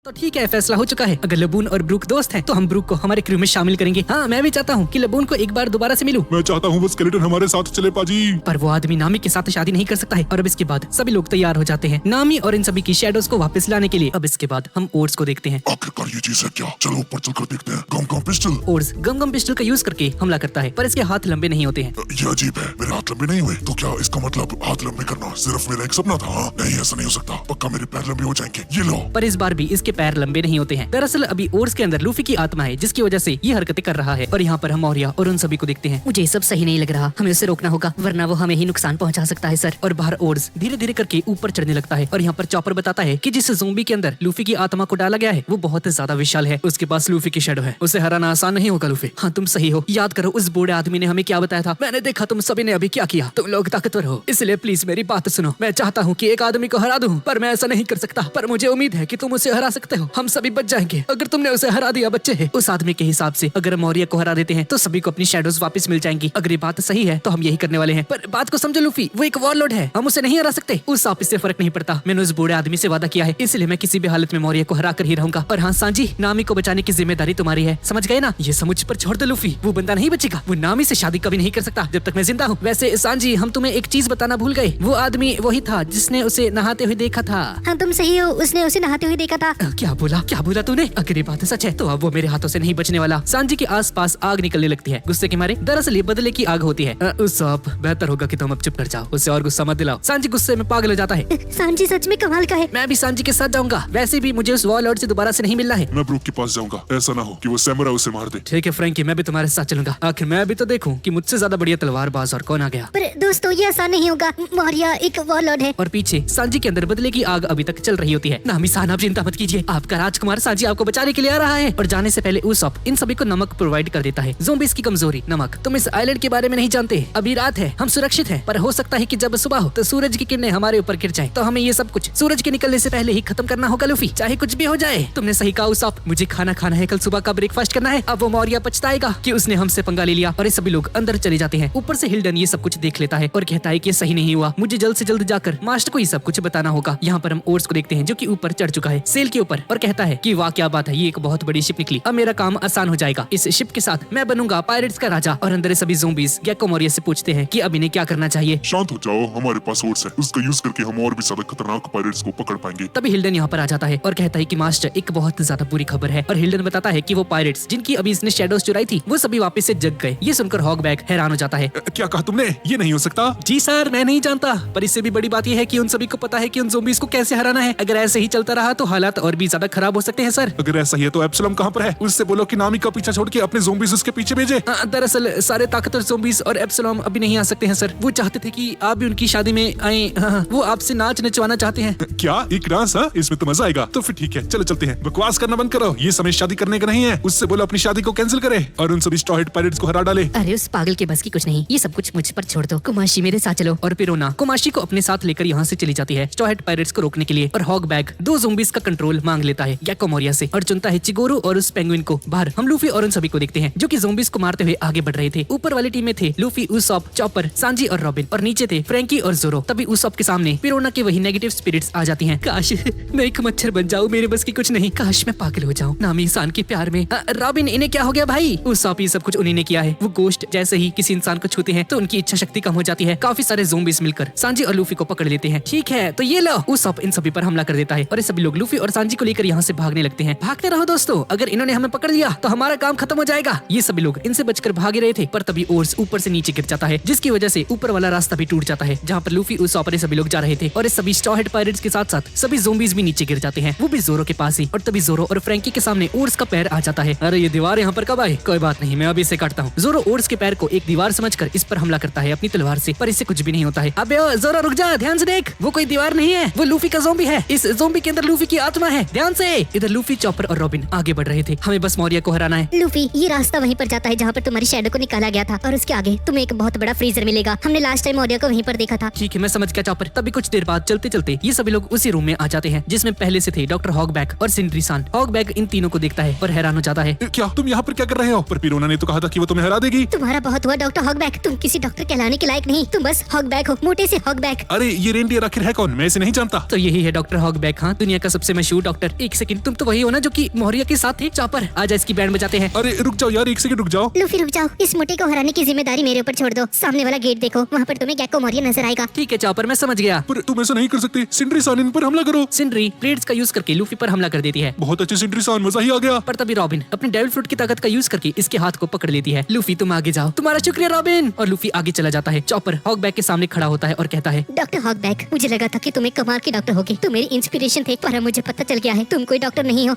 तो ठीक है, फैसला हो चुका है। अगर लबून और ब्रूक दोस्त हैं, तो हम ब्रूक को हमारे क्रू में शामिल करेंगे। हाँ, मैं भी चाहता हूँ कि लबून को एक बार दोबारा से मिलूं। मैं चाहता हूँ वो स्केलेटन हमारे साथ चले पाजी। पर वो आदमी नामी के साथ शादी नहीं कर सकता है। और अब इसके बाद सभी लोग तैयार हो जाते हैं नामी और इन सभी की शैडोज को वापस लाने के लिए। अब इसके बाद हम ओट्स को देखते हैं। आखिरकार ये चीज है क्या? चलो ऊपर चलकर देखते हैं। गम गम पिस्टल। ओट्स गम पिस्टल का यूज करके हमला करता है, पर इसके हाथ लंबे नहीं होते हैं। ये अजीब है, मेरे हाथ लंबे नहीं हुए। तो क्या इसका मतलब हाथ लंबे करना सिर्फ मेरा एक सपना था? हाँ? नहीं, ऐसा नहीं हो सकता। पक्का मेरे पैर लंबे हो जाएंगे। ये लो। पर इस बार भी इसके पैर लंबे नहीं होते हैं। दरअसल अभी ओट्स के अंदर लूफी की आत्मा है, जिसकी वजह से ये हरकतें कर रहा है। और यहाँ पर हम मौर्या और उन सभी को देखते हैं। मुझे सब सही नहीं लग रहा, हमें उसे रोकना होगा, वरना वो हमें ही नुकसान पहुंचा सकता है सर। और बाहर ओट्स धीरे धीरे करके ऊपर चढ़ने लगता है। और यहाँ पर चॉपर बताता है कि जिस ज़ोंबी के अंदर लूफी की आत्मा को डाला गया है वो बहुत ज्यादा विशाल है। उसके पास लूफी की शैडो है, उसे हराना आसान नहीं होगा लूफी। हाँ, तुम सही हो। याद करो उस बूढ़े आदमी ने हमें क्या बताया था। मैंने देखा तुम सभी ने अभी क्या किया। तुम लोग ताकतवर हो, इसलिए प्लीज मेरी बात सुनो। मैं चाहता हूँ कि एक आदमी को हरा दूं, पर मैं ऐसा नहीं कर सकता। पर मुझे उम्मीद है कि तुम उसे हरा सकते हो। हम सभी बच जाएंगे अगर तुमने उसे हरा दिया। बच्चे है उस आदमी के हिसाब से अगर मौर्य को हरा देते हैं तो सभी को अपनी शैडोज वापस मिल जाएंगी। अगर ये बात सही है तो हम यही करने वाले हैं। पर बात को समझो लूफी, वो एक वॉरलॉर्ड है, हम उसे नहीं हरा सकते। उस आप इससे फर्क नहीं पड़ता। मैंने उस बूढ़े आदमी से वादा किया है, इसलिए मैं किसी भी हालत में मौर्य को हरा कर ही रहूंगा। और हाँ सांजी, नामी को बचाने की जिम्मेदारी तुम्हारी है, समझ गए ना? ये समुझ पर छोड़ दो लूफी, वो बंदा नहीं बचेगा। वो नामी से शादी कभी नहीं कर सकता जब तक मैं जिंदा हूँ। वैसे सांजी, हम तुम्हें एक चीज बताना भूल गए। वो आदमी वही था जिसने उसे नहाते हुए देखा था। हाँ तुम सही हो, उसने उसे नहाते हुए देखा था। क्या बोला तूने? अगर ये बात सच है तो अब वो मेरे हाथों से नहीं बचने वाला। सांजी के आसपास आग निकलने लगती है गुस्से के मारे। दरअसल ये बदले की आग होती है। उस आप बेहतर होगा कि तुम अब चुप कर जाओ, उससे और गुस्सा मत दिलाओ। सांजी गुस्से में पागल हो जाता है। सांजी सच में कमाल का है। मैं भी सांजी के साथ जाऊंगा। वैसे भी मुझे उस वॉरलॉर्ड से दोबारा से नहीं मिलना है। मैं ब्रूक के पास जाऊंगा, ऐसा ना हो कि वो सैमुराई उसे मार दे। ठीक है फ्रैंकी, मैं भी तुम्हारे साथ चलूंगा। आखिर मैं भी तो देखूं कि मुझसे ज्यादा बढ़िया तलवारबाज और कौन आ गया। पर दोस्तों ये आसान नहीं होगा, मौर्य एक वॉरलॉर्ड है। और पीछे सांजी के अंदर बदले की आग अभी तक चल रही होती है। नामी सान, आप चिंता मत कीजिए, आपका राजकुमार सांजी आपको बचाने के लिए आ रहा है। और जाने से पहले उसॉप इन सभी को नमक प्रोवाइड कर देता है। ज़ोंबीज़ की कमजोरी नमक। तुम इस आइलैंड के बारे में नहीं जानते। अभी रात है, हम सुरक्षित हैं, पर हो सकता है कि जब सुबह हो तो सूरज की किरणें हमारे ऊपर गिर जाए। तो हमें ये सब कुछ सूरज के निकलने से पहले ही खत्म करना होगा लूफी, चाहे कुछ भी हो जाए। तुमने सही कहा उसॉप, मुझे खाना खाना है, कल सुबह का ब्रेकफास्ट करना है। अब वो मौर्य पछताएगा कि उसने हमसे पंगा ले लिया। और ये सभी लोग अंदर चले जाते हैं। ऊपर से हिल्डन ये सब कुछ देख लेता है और कहता है कि सही नहीं हुआ, मुझे जल्द से जल्द जाकर मास्टर को ये सब कुछ बताना होगा। यहाँ पर हम ओट्स को देखते हैं जो कि ऊपर चढ़ चुका है सेल के ऊपर, और कहता है कि वाह क्या बात है, ये एक बहुत बड़ी शिप निकली। अब मेरा काम आसान हो जाएगा। इस शिप के साथ मैं बनूंगा पायरेट्स का राजा। और अंदर सभी ज़ोंबीज़ गेको मौर्य से पूछते हैं कि अब इन्हें क्या करना चाहिए। शांत हो जाओ, हमारे पास ओट्स है, उसका यूज करके हम और भी ज्यादा खतरनाक पायरेट्स को पकड़ पाएंगे। तभी हिल्डन यहाँ पर आ जाता है और कहता है कि मास्टर एक बहुत ज्यादा बुरी खबर है। और हिल्डन बताता है कि वो पायरेट्स जिनकी अभी इसने शैडोज चुराई थी वो सभी वापस से जग गए। ये सुनकर हॉगबैक हैरान हो जाता है। क्या कहा तुमने? ये नहीं हो सकता। जी सर, मैं नहीं जानता, पर इससे भी बड़ी बात यह है कि उन सभी को पता है कि उन ज़ोंबीज़ को कैसे हराना है। अगर ऐसे ही चलता रहा तो हालात और भी ज्यादा खराब हो सकते हैं सर। अगर ऐसा ही है तो एब्सलम कहाँ पर है? उससे बोलो कि नामी का पीछा छोड़ के अपने ज़ोंबीज़ उसके पीछे भेजे। दरअसल सारे ताकतवर ज़ोंबीज़ और एब्सलॉम अभी नहीं आ सकते हैं सर। वो चाहते थे कि आप भी उनकी शादी में आए। वो आपसे नाच नचवाना चाहते हैं। क्या एक डांस? इसमें तो मजा आएगा। तो फिर ठीक है, चलो चलते हैं। बकवास करना बंद करो, ये समय शादी करने का नहीं है। उससे बोलो अपनी शादी को कैंसिल करे और उन सभी स्ट्रॉ हेड पायरेट्स को हरा डाले। अरे उस पागल के बस की कुछ नहीं, ये सब कुछ मुझ पर छोड़ दो। कुमाशी मेरे साथ चलो। और पिरोना कुमाशी को अपने साथ लेकर यहाँ से चली जाती है स्ट्रॉ हेड पायरेट्स को रोकने के लिए। और हॉगबैक दो ज़ोंबीज़ का कंट्रोल मांग लेता है गेको मौर्य से और चुनता है चिगोरू और उस पेंगुइन को। बाहर हम लूफी और उन सभी को देखते हैं जो कि ज़ोंबीज़ को मारते हुए आगे बढ़ रहे थे। ऊपर वाली टीम में थे लूफी, उसॉप, चॉपर, सांजी और रॉबिन, और नीचे थे फ्रैंकी और ज़ोरो। तभी उसॉप के सामने पिरोना की वही नेगेटिव स्पिरिट्स आ जाती हैं। काश मैं एक मच्छर बन जाऊं, मेरे बस की कुछ नहीं। काश मैं पागल हो जाऊं नामी इंसान के प्यार में। रॉबिन, इन्हें क्या हो गया भाई? उसॉप, ये सब कुछ उन्हीं ने किया है। वो गोश्त जैसे ही किसी इंसान को छूते हैं तो उनकी इच्छा शक्ति कम हो जाती है। काफी सारे ज़ोंबीज़ मिलकर सांजी और लूफी को पकड़ लेते हैं। ठीक है तो ये लो। उसॉप इन सभी पर हमला कर देता है और ये सभी लोग लूफी और सांजी को लेकर यहाँ से भागने लगते हैं। भागते रहो दोस्तों, अगर इन्होंने हमें पकड़ लिया तो हमारा काम खत्म हो जाएगा। ये सभी लोग इनसे बचकर भाग रहे थे, पर तभी ओट्स ऊपर से नीचे गिर जाता है, जिसकी वजह से ऊपर वाला रास्ता भी टूट जाता है जहाँ पर लूफी, उसॉप और सभी लोग जा रहे थे। और इस सभी स्ट्रॉ हेड पायरेट्स के साथ साथ सभी ज़ोंबीज़ भी नीचे गिर जाते हैं, वो भी ज़ोरो के पास ही। और तभी ज़ोरो और फ्रैंकी के सामने ओट्स का पैर आ जाता है। अरे ये दीवार यहाँ पर कब आई? कोई बात नहीं, मैं अभी इसे काटता हूँ। ज़ोरो ओट्स के पैर को एक दीवार समझकर इस पर हमला करता है अपनी तलवार से, पर इससे कुछ भी नहीं होता है। अबे ओ ज़ोरो, रुक जा, ध्यान से देख, वो कोई दीवार नहीं है, वो लूफी का ज़ोंबी है। इस ज़ोंबी के अंदर लूफी की आत्मा है, ध्यान से। इधर लूफी, चॉपर और रॉबिन आगे बढ़ रहे थे। हमें बस मौर्य को हराना है। लूफी, ये रास्ता वहीं पर जाता है जहाँ पर तुम्हारी शैडो को निकाला गया था, और उसके आगे तुम्हें एक बहुत बड़ा फ्रीजर मिलेगा। हमने लास्ट टाइम मौर्य को वहीं पर देखा था। ठीक है, मैं समझ गया चॉपर। तभी कुछ देर बाद चलते चलते ये सभी लोग उसी रूम में आ जाते हैं जिसमें पहले से थे डॉक्टर हॉगबैक और सिंड्री सान। हॉगबैक इन तीनों को देखता है और हैरान हो जाता है। क्या तुम यहाँ पर क्या कर रहे हो? पर पिरोना ने तो कहा था कि वो तुम्हें हरा देगी। तुम्हारा बहुत हुआ डॉक्टर हॉगबैक, तुम किसी डॉक्टर कहलाने के लायक नहीं, तुम बस हॉगबैक हो, मोटे से हॉगबैक। अरे ये रेनडियर आखिर है कौन? मैं इसे नहीं जानता। तो यही है डॉक्टर हॉगबैक। हाँ, दुनिया का सबसे मशहूर डॉक्टर एक सेकंड, तुम तो वही हो ना जो कि मौर्य के साथ थे? चॉपर आजा इसकी बैंड बजाते हैं। अरे रुक जाओ यार, एक सेकंड रुक जाओ। लूफी रुक जाओ, इस मोटे को हराने की जिम्मेदारी मेरे ऊपर छोड़ दो। सामने वाला गेट देखो, वहाँ पर तुम्हें गेको मौर्य नजर आएगा। ठीक है चॉपर, मैं समझ गया। पर तुम ऐसा नहीं कर सकते, सिंड्री सान इन पर हमला करो। सिंड्री ब्लेड्स का यूज करके लूफी पर हमला कर देती है, बहुत अच्छे सिंड्री सान, मजा ही आ गया। पर तभी रॉबिन अपने डेविल फ्रूट की ताकत का यूज करके इसके हाथ को पकड़ लेती है। लूफी तुम आगे जाओ। तुम्हारा शुक्रिया रॉबिन। और लूफी आगे चला जाता है। चॉपर हॉगबैक के सामने खड़ा होता है और कहता है, डॉक्टर हॉगबैक, मुझे लगा था कि तुम एक कमाल के डॉक्टर होगे, तुम मेरी इंस्पिरेशन थे, पर अब मुझे पता चल गया है तुम कोई डॉक्टर नहीं हो।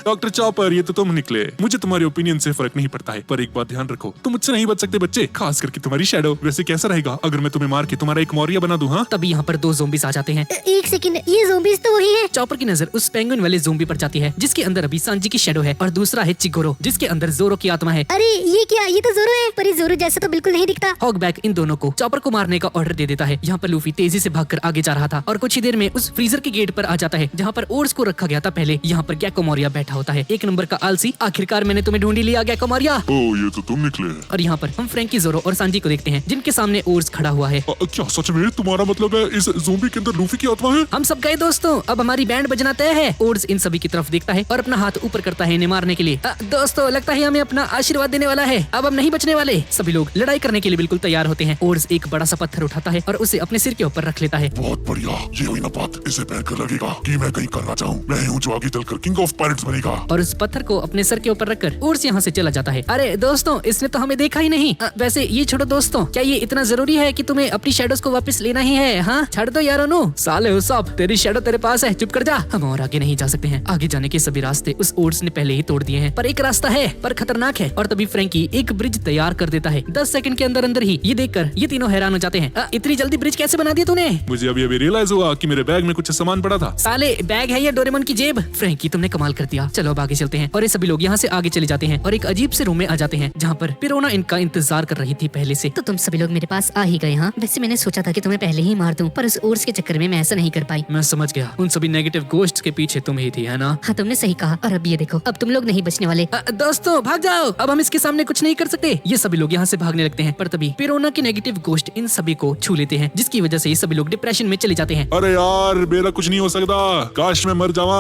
डॉक्टर चॉपर, ये तो तुम निकले। मुझे तुम्हारे ओपिनियन से फर्क नहीं पड़ता है, पर एक बात ध्यान रखो, तुम मुझसे नहीं बच सकते बच्चे, खास करके तुम्हारी शैडो। वैसे कैसा रहेगा अगर मैं तुम्हें मार के तुम्हारा एक मौर्य बना दूं? हाँ, तभी यहाँ पर 2 ज़ोंबीज आ जाते हैं। एक सेकंड, ये ज़ोंबीज तो वही है। चॉपर की नजर उस पेंगुइन वाले ज़ोंबी पर जाती है जिसके अंदर अभी सांजी की शैडो है, और दूसरा है चिगोरो जिसके अंदर जोरो की आत्मा है। अरे ये क्या, ये तो जोरो है, पर ये जोरो जैसा तो बिल्कुल नहीं दिखता। हॉगबैक इन दोनों को चॉपर को मारने का ऑर्डर दे देता है। यहाँ पर लूफी तेजी से भागकर आगे जा रहा था और कुछ ही देर में उस फ्रीजर के गेट पर आ जाता है जहाँ पर ओर्स को रखा गया था पहले। यहाँ पर गेको मौर्य बैठा होता है। 1 नंबर का आलसी, आखिरकार मैंने तुम्हें ढूंढ ही लिया गेको मौर्य। ओह, ये तो तुम निकले। और यहाँ पर हम फ्रैंकी, जोरो और सांजी को देखते हैं जिनके सामने ओर्स खड़ा हुआ है। क्या सच में तुम्हारा मतलब है इस ज़ोंबी के अंदर लूफी की आत्मा है? हम सब गए दोस्तों, अब हमारी बैंड बजना तय है। ओर्स इन सभी की तरफ देखता है और अपना हाथ ऊपर करता है इन्हें मारने के लिए। दोस्तों लगता है हमें अपना आशीर्वाद देने वाला है, अब हम नहीं बचने वाले। सभी लोग लड़ाई करने के लिए बिल्कुल तैयार होते हैं। ओर्स एक बड़ा सा पत्थर उठाता है और उसे अपने सिर के ऊपर रख लेता है। बहुत बढ़िया, ये हुई ना बात। इसे पहनकर लगेगा कि मैं कहीं करना चाहूँ। मैं हूँ जो आगे चलकर किंग ऑफ पायरेट्स बनेगा। और उस पत्थर को अपने सर के ऊपर रखकर ओर्स यहाँ से चला जाता है। अरे दोस्तों, इसने तो हमें देखा ही नहीं। वैसे ये छोड़ो दोस्तों, क्या ये इतना जरूरी है कि तुम्हें अपनी शैडोज को वापस लेना ही है? हाँ छड़ दो यारो नो। साले उसाप, तेरी शैडो तेरे पास है, चुप कर जा। हम और आगे नहीं जा सकते हैं। आगे जाने के सभी रास्ते उस ओर्स ने पहले ही तोड़ दिए हैं, पर एक रास्ता है पर खतरनाक है। और तभी फ्रैंकी एक ब्रिज तैयार कर देता है 10 सेकंड के अंदर अंदर ही। ये देखकर ये तीनों हैरान हो जाते हैं। इतनी जल्दी ब्रिज कैसे बना दिया तूने? मुझे अभी रियलाइज हुआ कि मेरे बैग में कुछ सामान पड़ा था। साले बैग है या डोरेमोन की जेब? फ्रैंकी तुमने कमाल कर दिया। चलो अब आगे चलते हैं। और ये सभी लोग यहाँ से आगे चले जाते हैं और एक अजीब से रूम में आ जाते हैं जहाँ पर पिरोना इनका इंतजार कर रही थी पहले से। तो तुम सभी लोग मेरे पास आ ही गए। हाँ, वैसे मैंने सोचा था कि तुम्हें पहले ही मार दूं, पर उस ओर्स के चक्कर में मैं ऐसा नहीं कर पाई। मैं समझ गया, उन सभी नेगेटिव गोस्ट्स के पीछे तुम ही थी, है ना? हाँ, तुमने सही कहा। और अब ये देखो, अब तुम लोग नहीं बचने वाले। दोस्तों भाग जाओ, अब हम इसके सामने कुछ नहीं कर सकते। ये सभी लोग यहाँ से भागने लगते हैं, पर तभी पिरोना के नेगेटिव गोस्ट इन सभी को छू लेते हैं जिसकी वजह से ये सभी लोग डिप्रेशन में चले जाते हैं। अरे यार, मेरा कुछ नहीं हो सकता, काश मैं मर जावा।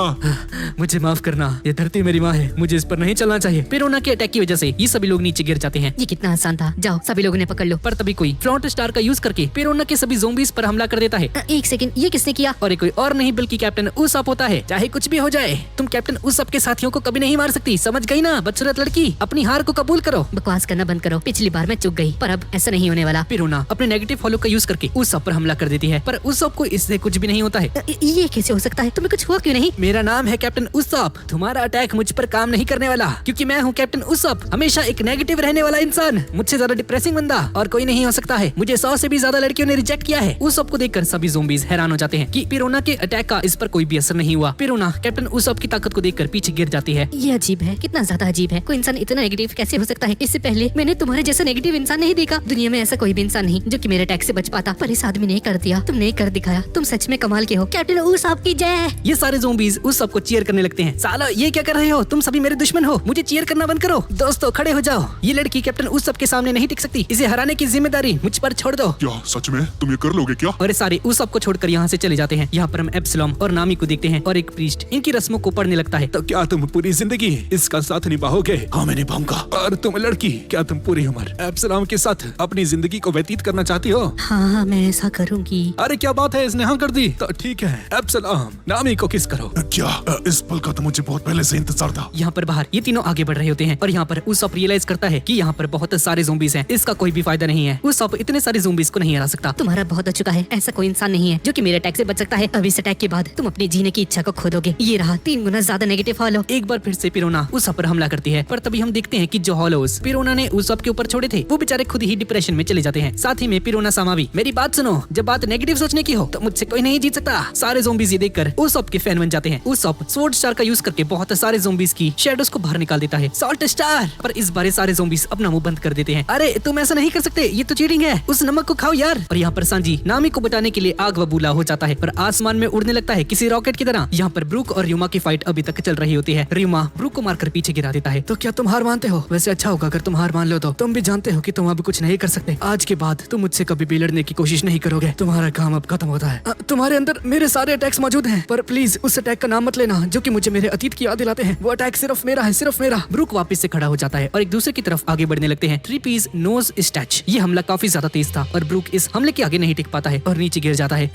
मुझे माफ करना, ये धरती मेरी माँ है, मुझे इस पर नहीं चलना चाहिए। पिरोना के अटैक की वजह से ये सभी लोग नीचे गिर जाते हैं। ये कितना आसान था, जाओ सभी लोगों ने पकड़ लो। पर तभी कोई फ्रंट स्टार का यूज करके पिरोना के सभी ज़ोंबीज पर हमला कर देता है। एक सेकंड, ये किसने किया? और ये कोई और नहीं बल्कि कैप्टन उसअप होता है। चाहे कुछ भी हो जाए, तुम कैप्टन उसअप के साथियों को कभी नहीं मार सकती, समझ गई ना बदसूरत लड़की? अपनी हार को कबूल करो। बकवास करना बंद करो, पिछली बार मैं चूक गई, पर अब ऐसा नहीं होने वाला। पिरोना अपने नेगेटिव फॉलो का यूज करके उसअप पर हमला कर देती है, पर उसअप को इससे कुछ भी नहीं होता है। ये कैसे हो सकता है? तुम्हें कुछ हुआ क्यों नहीं? मेरा नाम है कैप्टन उसअप। तुम्हारा अटैक मुझ पर काम नहीं करने वाला, क्योंकि मैं हूँ कैप्टन उसअप, हमेशा एक नेगेटिव रहने वाला इंसान। मुझसे ज्यादा डिप्रेसिंग बंदा और कोई नहीं हो सकता है। मुझे 100 से भी ज्यादा लड़कियों ने रिजेक्ट किया है। उसअप को देखकर सभी ज़ोंबीज हैरान हो जाते हैं कि पिरोना के अटैक का इस पर कोई भी असर नहीं हुआ। पिरोना कैप्टन उसअप की ताकत को देखकर पीछे गिर जाती है। ये अजीब है, कितना ज्यादा अजीब है। कोई इंसान इतना नेगेटिव कैसे हो सकता है? इससे पहले मैंने तुम्हारे जैसा नेगेटिव इंसान नहीं देखा। दुनिया में ऐसा कोई भी इंसान नहीं जो कि मेरे अटैक से बच पाता, पर इस आदमी ने कर दिया। तुमने कर दिखाया, तुम सच में कमाल के हो। कैप्टन उसअप की जय। ये सारे ज़ोंबीज उसअप को चीयर करने लगते हैं। साला ये क्या कर रहे हो? तुम सभी मेरे दुश्मन हो, मुझे चीयर करना बंद करो। दोस्तों खड़े हो जाओ, ये लड़की कैप्टन उसअप के सामने नहीं टिक सकती। इसे हराने की जिम्मेदारी मुझ पर छोड़ दो। क्या सच में तुम ये कर लोगे क्या? और ये सारे उसअप को छोड़कर यहाँ से चले जाते हैं। यहाँ पर हम एप्सिलॉन और नामी को देखते हैं और एक प्रीस्ट इनकी रस्मों को पढ़ने लगता है। तो क्या तुम पूरी जिंदगी इसका साथ निभाओगे? हाँ, मैं निभाऊंगा। और तुम लड़की, क्या तुम पूरी उम्र एप्सिलॉन के साथ अपनी जिंदगी को व्यतीत करना चाहती हो? हाँ, मैं ऐसा करूँगी। अरे क्या बात है, इसने हाँ कर दी। तो ठीक है एप्सिलॉन, नामी को किस करो। क्या इस पल का तो मुझे बहुत पहले से इंतजार था। यहाँ पर बाहर ये तीनों आगे बढ़ रहे होते हैं और यहाँ पर उसअप रियलाइज करता है कि यहाँ पर बहुत सारे ज़ोंबीज हैं, इसका कोई भी फायदा नहीं है। उसअप इतने सारे ज़ोंबीज को नहीं हरा सकता। तुम्हारा बहुत हो चुका है, ऐसा कोई इंसान नहीं है जो कि मेरे अटैक से बच सकता है। अब इस अटैक के बाद तुम अपनी जीने की इच्छा को खो दोगे। ये रहा 3 गुना ज्यादा नेगेटिव फॉलो। एक बार फिर से पिरोना उसअप पर हमला करती है, पर तभी हम देखते हैं कि जो हॉलोज पिरोना ने उसअप के ऊपर छोड़े थे वो बेचारे खुद ही डिप्रेशन में चले जाते हैं। साथ ही में पिरोना सामा भी। मेरी बात सुनो, जब बात नेगेटिव सोचने की हो तो मुझसे कोई नहीं जीत सकता। सारे ज़ोंबीज ये देखकर उसअप के फैन बन जाते हैं। उसअप स्वॉर्ड स्टार का यूज करके बहुत सारे ज़ोंबीज की शैडोज को बाहर निकाल देता है। सॉल्ट स्टार, पर इस बार सारे ज़ोंबीज अपना मुंह बंद कर देते हैं। अरे तुम ऐसा नहीं कर सकते, ये तो चीटिंग है, उस नमक को खाओ यार। और यहाँ पर सांजी नामी को बचाने के लिए आग बबूला हो जाता है, पर आसमान में उड़ने लगता है किसी रॉकेट की तरह। यहाँ पर ब्रूक और र्यूमा की फाइट अभी तक चल रही होती है। र्यूमा ब्रूक को मारकर पीछे गिरा देता है। तो क्या तुम हार मानते हो? वैसे अच्छा होगा अगर तुम हार मान लो तो। तुम भी जानते हो कि तुम अब कुछ नहीं कर सकते। आज के बाद तुम मुझसे कभी भी लड़ने की कोशिश नहीं करोगे। तुम्हारा काम अब खत्म होता है। तुम्हारे अंदर मेरे सारे अटैक्स मौजूद हैं, पर प्लीज उस अटैक का नाम मत लेना जो कि मुझे मेरे अतीत की याद दिलाते हैं। वो अटैक सिर्फ मेरा है, सिर्फ मेरा। ब्रूक वापस से खड़ा हो जाता है और एक दूसरे की तरफ आगे बढ़ने लगते हैं। ट्रीपीज नोज स्टैच। ये हमला काफी ज्यादा तेज था और ब्रूक इस हमले के आगे नहीं टिक पाता है और नीचे गिर जाता है।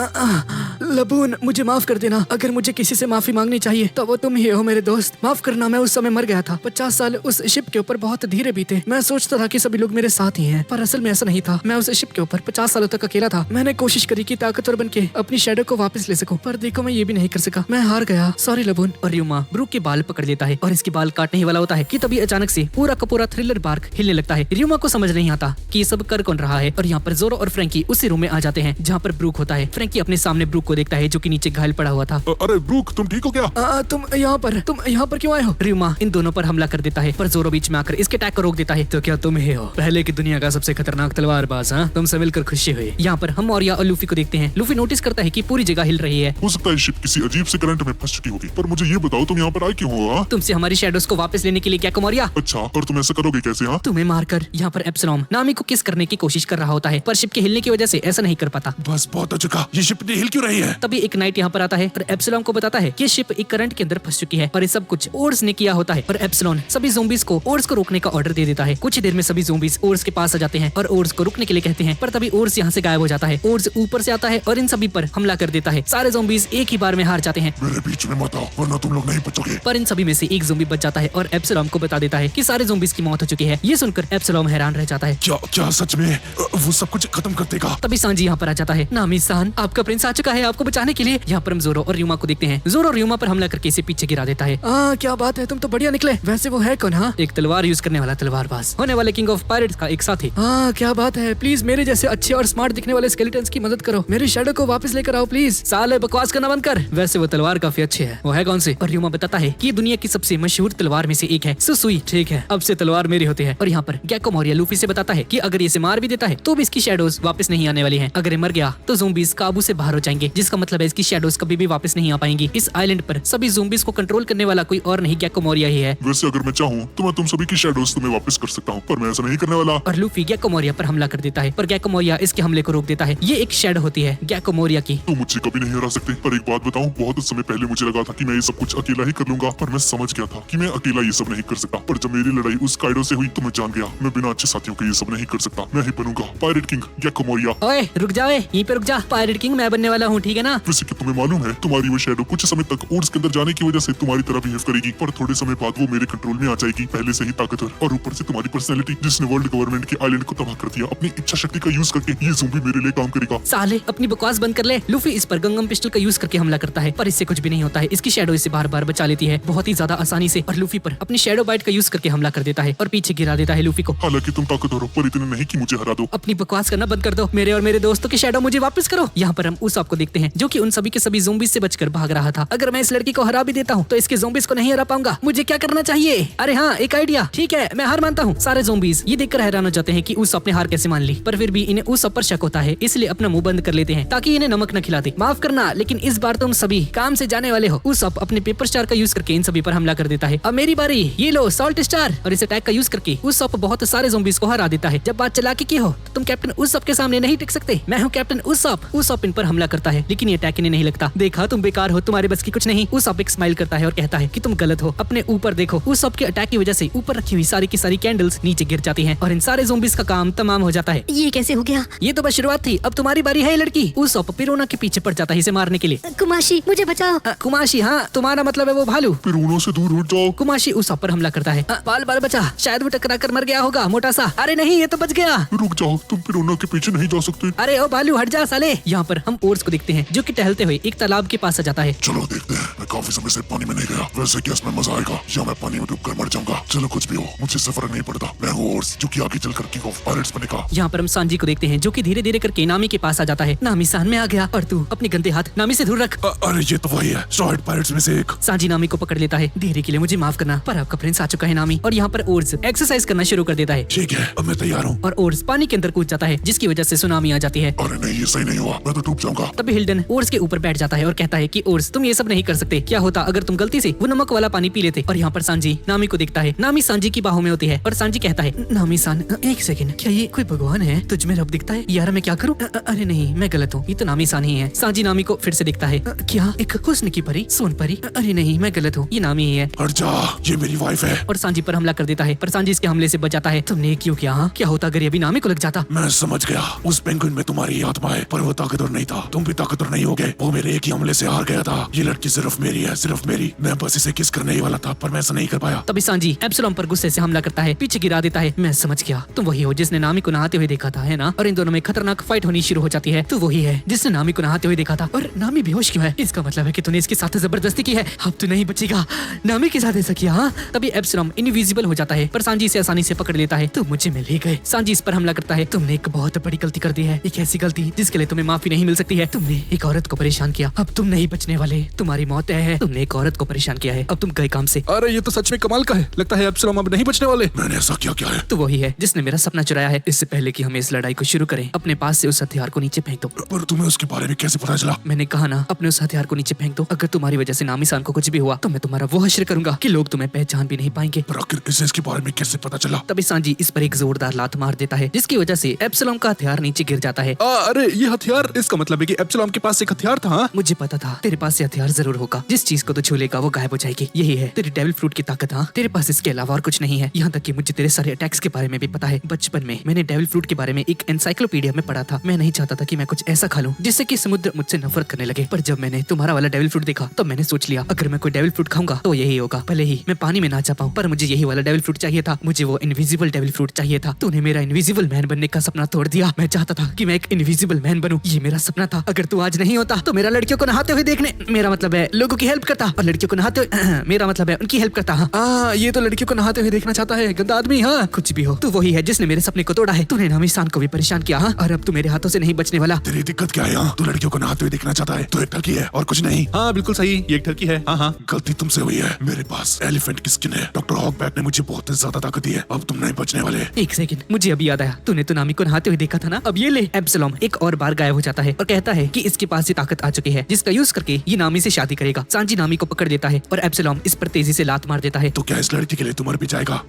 लबून, मुझे माफ कर देना। अगर मुझे किसी से माफी मांगनी चाहिए तो वो तुम ही हो मेरे दोस्त। माफ करना, मैं उस समय मर गया था। 50 साल उस शिप के ऊपर बहुत धीरे बीते। मैं सोचता था कि सभी लोग मेरे साथ ही हैं, पर असल में ऐसा नहीं था। मैं उस शिप के ऊपर 50 सालों तक अकेला था। मैंने कोशिश करी कि ताकतवर बन के अपनी शैडो को वापस ले सकूं, पर देखो मैं ये भी नहीं कर सका। मैं हार गया, सॉरी लबून। और र्यूमा ब्रूक के बाल पकड़ लेता है और इसके बाल काटने ही वाला होता है कि तभी अचानक से पूरा का पूरा थ्रिलर पार्क हिलने लगता है। र्यूमा को समझ नहीं आता कि ये सब कर कौन रहा है और यहाँ पर जोरो और फ्रैंकी उसी रूम में आ जाते हैं जहाँ पर ब्रूक होता है। फ्रैंकी अपने सामने ब्रूक को देखता है जो कि नीचे घायल पड़ा हुआ था। अरे ब्रूक, तुम ठीक हो क्या? तुम यहाँ पर क्यों आए हो? र्यूमा इन दोनों पर हमला कर देता है पर जोरो बीच में आकर इसके अटैक को रोक देता है। तो क्या तुम ही हो पहले की दुनिया का सबसे खतरनाक तलवारबाज? हाँ, तुमसे मिलकर खुशी हुई। यहाँ पर हम मौर्या और लूफी को देखते हैं। लूफी नोटिस करता है कि पूरी जगह हिल रही है। हो सकता है शिप किसी अजीब से करंट में फंस चुकी होगी, पर मुझे ये बताओ तुम यहाँ पर आए क्यों हो? हाँ? तुमसे हमारी शैडोज को वापस लेने के लिए क्या मौर्या? अच्छा, और तुम ऐसा करोगे कैसे? हाँ, तुम्हें मारकर। यहाँ पर एप्सिलॉन नामी को किस करने की कोशिश कर रहा होता है पर शिप के हिलने की वजह से ऐसा नहीं कर पाता। बस बहुत हो चुका, ये शिप हिल क्यों रही है? तभी एक नाइट यहाँ पर आता है और एप्सिलॉन को बताता है कि शिप एक करंट के अंदर फंस चुकी है और ये सब कुछ ओर्स ने किया होता है। और एप्सिलॉन सभी ज़ोंबीज को ओर्स को रोकने का ऑर्डर दे देता है। कुछ ही देर में सभी ज़ोंबीज ओर्स के पास आ जाते हैं और ओर्स को रुकने के लिए कहते हैं, पर तभी ओर्स यहाँ से गायब हो जाता है। ओर्स ऊपर से आता है और इन सभी पर हमला कर देता है। सारे ज़ोंबीज एक ही बार में हार जाते हैं। मेरे बीच में मत आओ वरना तुम लोग नहीं बचोगे। पर इन सभी में से एक ज़ोंबी बच जाता है और एप्सिलॉन को बता देता है कि सारे ज़ोंबीज की मौत हो चुकी है। ये सुनकर एप्सिलॉन हैरान रह जाता है। क्या क्या सच में वो सब कुछ खत्म कर देगा? तभी सांजी यहाँ पर आ जाता है। नामी सान, आपका प्रिंस आ चुका है आपको बचाने के लिए। यहाँ पर हम जोरो और र्यूमा को देखते हैं। जोरो र्यूमा पर हमला करके इसे पीछे गिरा देता है। क्या बात है, तुम तो बढ़िया निकले। वैसे वो है कौन? हाँ, एक तलवार यूज करने वाला तलवारबाज, होने वाले किंग ऑफ पायरेट्स का एक साथी। क्या बात है, प्लीज मेरे जैसे अच्छे और स्मार्ट दिखने वाले स्केलेटन्स की मदद करो। मेरी शैडो को वापस लेकर आओ प्लीज। साले बकवास करना बंद कर। वैसे वो तलवार काफी अच्छी है। वो है कौन सी? और र्यूमा बताता है कि दुनिया की सबसे मशहूर तलवार में से एक है सुसुई। ठीक है, अब से तलवार मेरी होती है। और यहाँ पर गैको मौर्या लूफी से बताता है कि अगर इसे मार भी देता है तो भी इसकी शैडोज वापस नहीं आने वाली हैं। अगर ये मर गया तो ज़ोंबीज काबू से बाहर हो जाएंगे, जिसका मतलब है इसकी शैडोज कभी भी वापस नहीं आ पाएंगी। इस आइलैंड पर सभी ज़ोंबीज को कंट्रोल करने वाला कोई और नहीं, गैको मौर्या ही है। वैसे अगर मैं चाहूँ तो मैं तुम सभी की शैडोज तुम्हें वापस कर सकता हूँ, पर मैं ऐसा नहीं करने वाला। और लूफी गैको मौर्या पर हमला कर देता है पर गैको मौर्या इसके हमले को रोक देता है। ये एक शैडो होती है गैको मौर्या की। तुम मुझे कभी नहीं हरा सकते, पर एक बात बताऊं, बहुत समय पहले मुझे लगा था कि मैं ये सब कुछ अकेला ही कर लूंगा, पर मैं समझ गया था कि मैं अकेला ये सब नहीं कर सकता। पर जब मेरी लड़ाई उस काइडो से हुई तो मैं जान गया मैं बिना अच्छे साथियों के ये सब नहीं कर सकता। मैं ही बनूंगा पायरेट किंग गैको मौर्या। ओए रुक जाओ, यहीं पे रुक जा। पायरेट किंग मैं बनने वाला हूँ, ठीक है ना? वैसे क्या तुम्हें मालूम है तुम्हारी वो शैडो कुछ समय तक ओड्स के अंदर जाने की वजह से तुम्हारी तरह बिहेव करेगी, पर थोड़े समय बाद वो मेरे कंट्रोल में आ जाएगी। पहले से ही ताकतवर और ऊपर से तुम्हारी पर्सनैलिटी जिसने वर्ल्ड गवर्नमेंट के आइलैंड को तबाह कर दिया। अपनी इच्छा शक्ति का यूज करके ये ज़ोंबी मेरे लिए काम करेगा। साले अपनी बकवास बंद कर ले। लूफी इस पर गंगम पिस्टल का यूज करके हमला करता है पर इससे कुछ भी नहीं होता है। इसकी शैडो इसे बार बार बचा लेती है बहुत ही ज्यादा आसानी से और लूफी पर अपनी शैडो बाइट का यूज करके हमला कर देता है और पीछे गिरा देता है लूफी को। हालांकि तुम ताकतवर हो पर इतने नहीं कि मुझे हरा दो। अपनी बकवास करना बंद कर दो। मेरे और मेरे दोस्तों की शैडो मुझे वापस करो। यहाँ पर हम उस आपको देखते हैं जो कि उन सभी के सभी ज़ोंबीज से बचकर भाग रहा था। अगर मैं इस लड़की को हरा भी देता हूँ तो इसके ज़ोंबीज को नहीं हरा पाऊंगा। मुझे क्या करना चाहिए? अरे हाँ, एक आइडिया। ठीक है, मैं हार मानता हूँ। सारे ज़ोंबीज ये देखकर हैरान हो जाते हैं कि उस अपने हार कैसे मान ली, पर फिर भी इन्हें उस पर शक होता है, इसलिए अपना मुंह बंद कर लेते हैं ताकि इन्हें नमक न खिला दे। माफ करना, लेकिन इस बार तुम सभी काम से जाने वाले हो। उस अपने पेपर स्टार का यूज करके इन सभी पर हमला कर देता है। अब मेरी बारी, ये लो सॉल्ट स्टार। और इस अटैक का यूज करके उस बहुत सारे ज़ोंबीज को हरा देता है। जब बात चालाकी की हो तो तुम कैप्टन उस के सामने नहीं टिक सकते। मैं हूँ कैप्टन उस इन पर हमला करता है लेकिन ये अटैक इन्हें नहीं लगता। देखा, तुम बेकार हो, तुम्हारे बस की कुछ नहीं। उस एक स्माइल करता है और कहता है कि तुम गलत हो। अपने ऊपर देखो। उस के अटैक की वजह से ऊपर रखी हुई सारी की सारी कैंडल्स नीचे गिर जाती हैं और इन सारे ज़ोंबीज का काम तमाम हो जाता है। ये कैसे हो गया? ये तो बस शुरुआत थी, अब तुम्हारी बारी है। लड़की उस पिरोना के पीछे पड़ जाता है इसे मारने के लिए। कुमाशी मुझे बचाओ। कुमाशी? हाँ, तुम्हारा मतलब है वो भालू। पिरूनों से दूर हट जाओ। कुमाशी उस पर हमला करता है। बाल बाल बचा, शायद वो टकरा कर मर गया होगा मोटा सा। अरे नहीं, ये तो बच गया। रुक जाओ, तुम पिरूनों के पीछे नहीं जा सकते। अरे ओ भालू हट जा साले। यहाँ पर हम ओर्स को देखते हैं जो कि टहलते हुए एक तालाब के पास आ जाता है। चलो देखते हैं। मैं काफी समय से पानी में नहीं गया, वैसे क्या इसमें मजा आएगा या मैं पानी में डूबकर मर जाऊंगा। चलो कुछ भी हो, मुझे इससे फर्क नहीं पड़ता। मैं हूँ ओर्स जो कि आगे चलकर किंग ऑफ पायरेट्स बनेगा। यहाँ पर हम सांजी को देखते हैं जो कि धीरे धीरे करके नामी के पास आ जाता है। नामी सान में आ गया और तू अपने गंदे हाथ नामी से दूर रख। अरे ये तो वही है, स्ट्रॉ पायरेट्स में से एक। सांजी नामी को पकड़ लेता है। देरी के लिए मुझे माफ करना, पर आपका प्रिंस आ चुका है नामी। और यहाँ पर ओर्स एक्सरसाइज करना शुरू कर देता है। ठीक है, अब मैं तैयार हूँ। और ओर्स पानी के अंदर कूद जाता है जिसकी वजह से सुनामी आ जाती है। अरे नहीं, ये सही नहीं हुआ, मैं तो डूब जाऊंगा। तभी हिल्डन ओर्स के ऊपर बैठ जाता है और कहता है कि ओर्स तुम ये सब नहीं कर सकते। क्या होता अगर तुम गलती से वो नमक वाला पानी पी लेते? और यहाँ पर सांजी नामी को देखता है। नामी सांजी की बाहों में होती है और सांजी कहता है, नामी सान एक सेकंड, क्या ये कोई भगवान है? तुझ में रब दिखता है यार, मैं क्या करूँ? अरे नहीं, मैं गलत हूँ, ये तो नामी सान ही है। सांजी नामी को फिर से दिखता है। क्या एक हुस्न की परी, सोन परी। अरे नहीं, मैं गलत हूँ, ये नामी ही है। हट जा, ये मेरी वाइफ है। और सांजी पर हमला कर देता है, पर सांजी इसके हमले से बच जाता है। तुमने ये क्यों किया? हाँ? क्या होता अगर ये भी नामी को लग जाता? मैं समझ गया, उस पेंगुइन में तुम्हारी आत्मा है, पर वो ताकतवर नहीं था। तुम भी ताकतवर नहीं होगे। वो मेरे एक ही हमले से हार गया था। ये लड़की सिर्फ मेरी है, सिर्फ मेरी। मैं बस इसे किस करने ही वाला था, पर मैं ऐसा नहीं कर पाया। तभी सांजी एब्सलॉम पर गुस्से से हमला करता है, पीछे गिरा देता है। मैं समझ गया, तुम वही हो जिसने नामी को नहाते हुए देखा था, है ना? और इन दोनों में खतरनाक फाइट होनी शुरू हो जाती है। तू वही है जिसने नामी को नहाते हुए देखा था। और नामी बेहोश क्यों है? इसका मतलब है कि तूने इसके साथ जबरदस्ती की है। अब तू नहीं बचेगा, नामी के साथ ऐसा किया। हाँ? तभी एब्सलॉम इनविजिबल हो जाता है, पर सांजी इसे आसानी से पकड़ लेता है। तुम मुझे मिल ही गए। सांजी इस पर हमला करता है। तुमने एक बहुत बड़ी गलती कर दी है, एक ऐसी गलती जिसके लिए तुम्हें माफी नहीं मिल सकती है। तुमने एक औरत को परेशान किया, अब तुम नहीं बचने वाले, तुम्हारी मौत तय है। तुमने एक औरत को परेशान किया है, अब तुम गए काम से। अरे ये तो सच में कमाल का है। लगता है एब्सलॉम अब नहीं बचने वाले। मैंने ऐसा क्या है? तो वही है जिसने मेरा सपना चुराया है। इससे पहले कि हम इस लड़ाई को शुरू करें, अपने पास से उस हथियार को नीचे फेंक दो। पर तुम्हें उसके बारे में कैसे पता चला? मैंने कहा ना, अपने उस हथियार को नीचे फेंक दो। अगर तुम्हारी वजह से नामी-सान को कुछ भी हुआ तो मैं तुम्हारा वो हश्र करूंगा कि लोग तुम्हें पहचान भी नहीं पाएंगे। पर आखिर इसे इसके बारे में कैसे पता चला? तभी सांजी इस पर एक जोरदार लात मार देता है, जिसकी वजह से एब्सलॉम का हथियार नीचे गिर जाता है। अरे ये हथियार, इसका मतलब है कि एब्सलॉम के पास एक हथियार था। हाँ? मुझे पता था तेरे पास से हथियार जरूर होगा। जिस चीज को तू छू लेगा वो गायब हो जाएगी। यही है तेरी डेविल फ्रूट की ताकत। हाँ, तेरे पास इसके अलावा और कुछ नहीं है। यहाँ तक कि मुझे तेरे सारे अटैक्स के बारे में भी पता है। बचपन में मैंने डेविल फ्रूट के बारे में एक एनसाइक्लोपीडिया में पढ़ा था। मैं नहीं चाहता था कि मैं कुछ ऐसा खा लूं जिससे कि समुद्र मुझसे नफरत करने लगे। पर जब मैंने तुम्हारा वाला डेविल फ्रूट देखा तो मैंने सोच लिया अगर मैं कोई डेविल फ्रूट खाऊंगा तो यही होगा। भले ही मैं पानी में ना जा पाऊं, पर मुझे यही वाला डेविल फ्रूट चाहिए था। मुझे वो इनविजिबल डेविल फ्रूट चाहिए था। तूने मेरा इनविजिबल मैन बनने का सपना तोड़ दिया। मैं चाहता था कि मैं एक इनविजिबल मैन बनूं, ये मेरा सपना था। अगर तू आज नहीं होता तो मेरा लड़कियों को नहाते हुए देखने, मेरा मतलब है लोगों की हेल्प करता, और लड़कियों को नहाते हुए मेरा मतलब है उनकी हेल्प करता। हाँ, ये तो लड़कियों को नहाते हुए देखना चाहता है, गंदा आदमी। हाँ, कुछ भी हो, तू वही है जिसने मेरे सपने को तोड़ा है। तूने नामी-सान को भी परेशान किया। हाँ, और अब तू मेरे हाथों से नहीं बचने वाला। तेरी दिक्कत क्या है? यहाँ तू लड़कियों को नहाते हुए देखना चाहता है तो एक ठगी है और कुछ नहीं। हाँ बिल्कुल सही, ये एक ठगी है। हाँ हाँ, गलती तुमसे हुई है। मेरे पास एलिफेंट की स्किन है। डॉक्टर हॉगबैक ने मुझे बहुत ज्यादा ताकत दी है। अब तुम नहीं बचने वाले। एक सेकंड, मुझे अभी याद आया, तूने तो नामी को नहाते हुए देखा था ना। अब ये ले। एब्सलॉम एक और बार गायब हो जाता है और कहता है कि इसके पास ये ताकत आ चुकी है जिसका यूज करके ये नामी से शादी करेगा। सांजी नामी को पकड़ देता है और एब्सलॉम इस पर तेजी से लात मार देता है। तो क्या इस लड़की के लिए तुम मर भी जाएगा?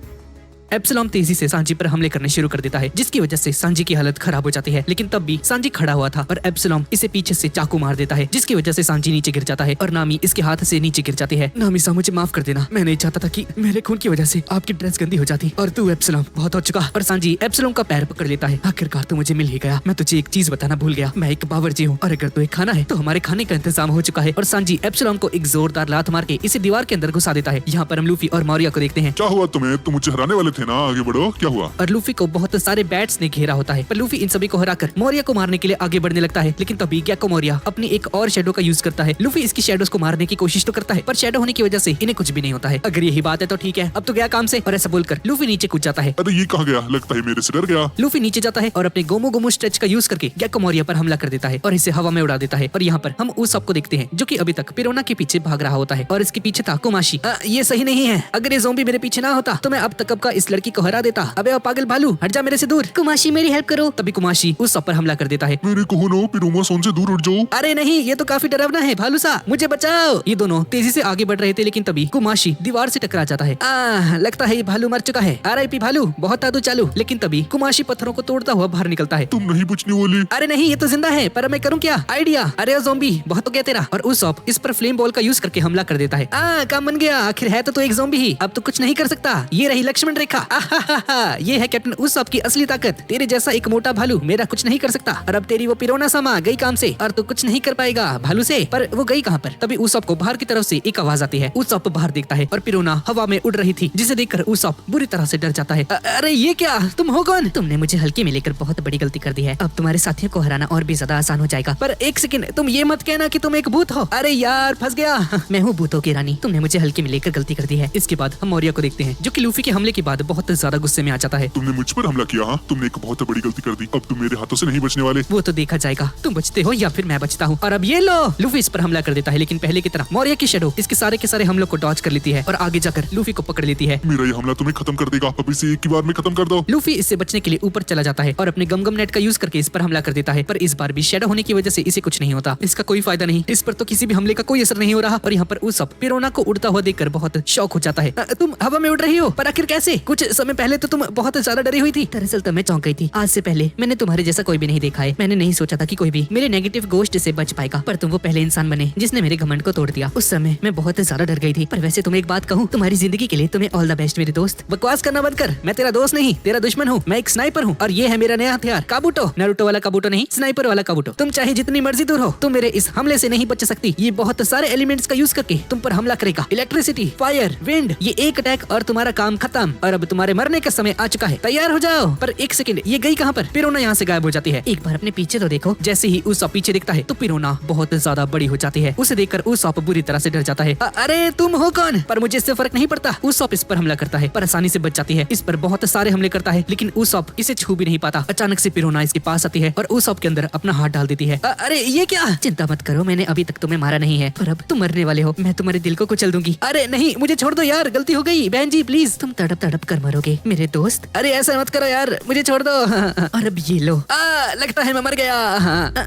एब्सलॉम तेजी से सांजी पर हमले करने शुरू कर देता है, जिसकी वजह से सांजी की हालत खराब हो जाती है। लेकिन तब भी सांजी खड़ा हुआ था और एब्सलॉम इसे पीछे से चाकू मार देता है, जिसकी वजह से सांजी नीचे गिर जाता है और नामी इसके हाथ से नीचे गिर जाती है। नामी सा, मुझे माफ कर देना, मैं नहीं चाहता था कि मेरे खून की वजह से आपकी ड्रेस गंदी हो जाती। और तू एब्सलॉम बहुत हो चुका। और सांजी एब्सलॉम का पैर पकड़ लेता है। आखिरकार तू मुझे मिल ही गया। मैं तुझे एक चीज बताना भूल गया, मैं एक बावर्ची हूँ और अगर तुम्हें खाना है तो हमारे खाने का इंतजाम हो चुका है। और सांजी एब्सलॉम को एक जोरदार लात मार के इसे दीवार के अंदर घुसा देता है। यहाँ पर हम लूफी और मौर्य को देखते हैं। क्या हुआ तुम्हें? तुम मुझे हराने वाले थे ना, आगे बढ़ो। क्या हुआ? और लूफी को बहुत सारे बैट्स ने घेरा होता है, पर लूफी इन सभी को हराकर मौर्य को मारने के लिए आगे बढ़ने लगता है। लेकिन तभी गेको मौर्य अपनी एक और शेडो का यूज करता है। लूफी इसकी शेडोज को मारने की कोशिश तो करता है, पर शेडो होने की वजह से इन्हें कुछ भी नहीं होता है। अगर यही बात है तो ठीक है, अब तो गया काम से। और ऐसा बोलकर लूफी नीचे कूद जाता है। अरे ये कहाँ गया? लगता है मेरे से डर गया। लूफी नीचे जाता है और अपने गोमो गोमो स्ट्रेच का यूज करके गेको मौर्य पर हमला कर देता है और इसे हवा में उड़ा देता है। और यहाँ पर हम उस सबको देखते हैं जो कि अभी तक पिरोना के पीछे भाग रहा होता है और इसके पीछे था कुमाशी। ये सही नहीं है, अगर ये ज़ोंबी मेरे पीछे ना होता तो मैं अब तक का इस लड़की को हरा देता। अबे ओ पागल भालू, हट जा मेरे से दूर। कुमाशी मेरी हेल्प करो। तभी कुमाशी उस सब पर हमला कर देता है। मेरे कोहनो पिरोमा सोन से दूर उठ जाओ। अरे नहीं, ये तो काफी डरावना है, भालू सा मुझे बचाओ। ये दोनों तेजी से आगे बढ़ रहे थे, लेकिन तभी कुमाशी दीवार से टकरा जाता है। लगता है ये भालू मर चुका है। RIP भालू, बहुत तादू चालू। लेकिन तभी कुमाशी पत्थरों को तोड़ता हुआ बाहर निकलता है। तुम नहीं बचने वाली। अरे नहीं, ये तो जिंदा है, पर मैं करूँ क्या? आइडिया। अरे ज़ोंबी, बहुत हो गया तेरा। और उस इस पर फ्लेम बॉल का यूज करके हमला कर देता है। काम बन गया, आखिर है तो एक ज़ोंबी ही, अब तो कुछ नहीं कर सकता। ये रही लक्ष्मण रेखा। ये है कैप्टन उस की असली ताकत। तेरे जैसा एक मोटा भालू मेरा कुछ नहीं कर सकता। और अब तेरी वो पिरोना सामा गई काम से और तू कुछ नहीं कर पाएगा भालू से। पर वो गई कहाँ पर? तभी उसप को बाहर की तरफ से एक आवाज आती है। उसप बाहर देखता है और पिरोना हवा में उड़ रही थी, जिसे देखकर उसप बुरी तरह से डर जाता है। अरे ये क्या, तुम हो कौन? तुमने मुझे हल्के में लेकर बहुत बड़ी गलती कर दी है। अब तुम्हारे साथियों को हराना और भी ज्यादा आसान हो जाएगा। पर एक सेकंड, तुम ये मत कहना कि तुम एक भूत हो। अरे यार, फंस गया। मैं हूँ भूतों की रानी, तुमने मुझे हल्के में लेकर गलती कर दी है। इसके बाद हम मौर्य को देखते हैं, जो कि लूफी के हमले के बाद बहुत ज्यादा गुस्से में आ जाता है। तुमने मुझ पर हमला किया। हाँ, तुमने एक बहुत बड़ी गलती कर दी। अब तुम मेरे हाथों से नहीं बचने वाले। वो तो देखा जाएगा, तुम बचते हो या फिर मैं बचता हूँ। और अब ये लो। लूफी इस पर हमला कर देता है, लेकिन पहले की तरह मौर्य की शेडो इसके सारे के सारे हमलों को डॉज कर लेती है और आगे जाकर लूफी को पकड़ लेती है। मेरा ये हमला तुम्हें खत्म कर देगा। अब इसे एक ही बार में खत्म कर दो। लूफी इससे बचने के लिए ऊपर चला जाता है और अपने गमगम नेट का यूज करके इस पर हमला कर देता है, पर इस बार भी शेडो होने की वजह से इसे कुछ नहीं होता। इसका कोई फायदा नहीं, इस पर तो किसी भी हमले का कोई असर नहीं हो रहा। और यहाँ पर उस पिरोना को उड़ता हुआ देखकर बहुत शौक हो जाता है। तुम हवा में उड़ रही हो, पर आखिर कैसे? कुछ कुछ समय पहले तो तुम बहुत ज्यादा डरी हुई थी। दरअसल तब मैं चौंक गई थी। आज से पहले मैंने तुम्हारे जैसा कोई भी नहीं देखा है। मैंने नहीं सोचा था कि कोई भी मेरे नेगेटिव गोस्ट से बच पाएगा, पर तुम वो पहले इंसान बने जिसने मेरे घमंड को तोड़ दिया। उस समय मैं बहुत ज्यादा डर गई थी। पर वैसे तुम्हें एक बात कहूँ, तुम्हारी जिंदगी के लिए तुम्हें ऑल द बेस्ट मेरे दोस्त। बकवास करना बंद कर। मैं तेरा दोस्त नहीं, तेरा दुश्मन हूँ। मैं एक स्नाइपर हूँ और ये है मेरा नया हथियार, काबूटो। नारुतो वाला काबूटो नहीं, स्नाइपर वाला काबूटो। तुम चाहे जितनी मर्जी दूर हो, तुम मेरे इस हमले से नहीं बच सकती। ये बहुत सारे एलिमेंट्स का यूज करके तुम पर हमला करेगा। इलेक्ट्रिसिटी, फायर, विंड, ये एक अटैक और तुम्हारा काम खत्म। और अब तुम्हारे मरने का समय आ चुका है। तैयार हो जाओ। पर एक सेकंड, ये गई कहाँ पर? पिरोना यहाँ से गायब हो जाती है। एक बार अपने पीछे तो देखो। जैसे ही उस पीछे दिखता है तो पिरोना बहुत ज्यादा बड़ी हो जाती है। उसे देखकर उसॉप बुरी तरह से डर जाता है। अरे तुम हो कौन? पर मुझे इससे फर्क नहीं पड़ता। उसॉप इस पर हमला करता है पर आसानी से बच जाती है। इस पर बहुत सारे हमले करता है लेकिन उसॉप इसे छू भी नहीं पाता। अचानक से पिरोना इसके पास आती है और उसॉप के अंदर अपना हाथ डाल देती है। अरे ये क्या? चिंता मत करो, मैंने अभी तक तुम्हें मारा नहीं है, पर अब तुम मरने वाले हो। मैं तुम्हारे दिल को कुचल दूंगी। अरे नहीं, मुझे छोड़ दो यार, गलती हो गई। बहन जी प्लीज, तुम तड़प तड़प कर मरोगे मेरे दोस्त। अरे ऐसा मत करो यार, मुझे छोड़ दो। और अब ये लो। लगता है मैं मर गया।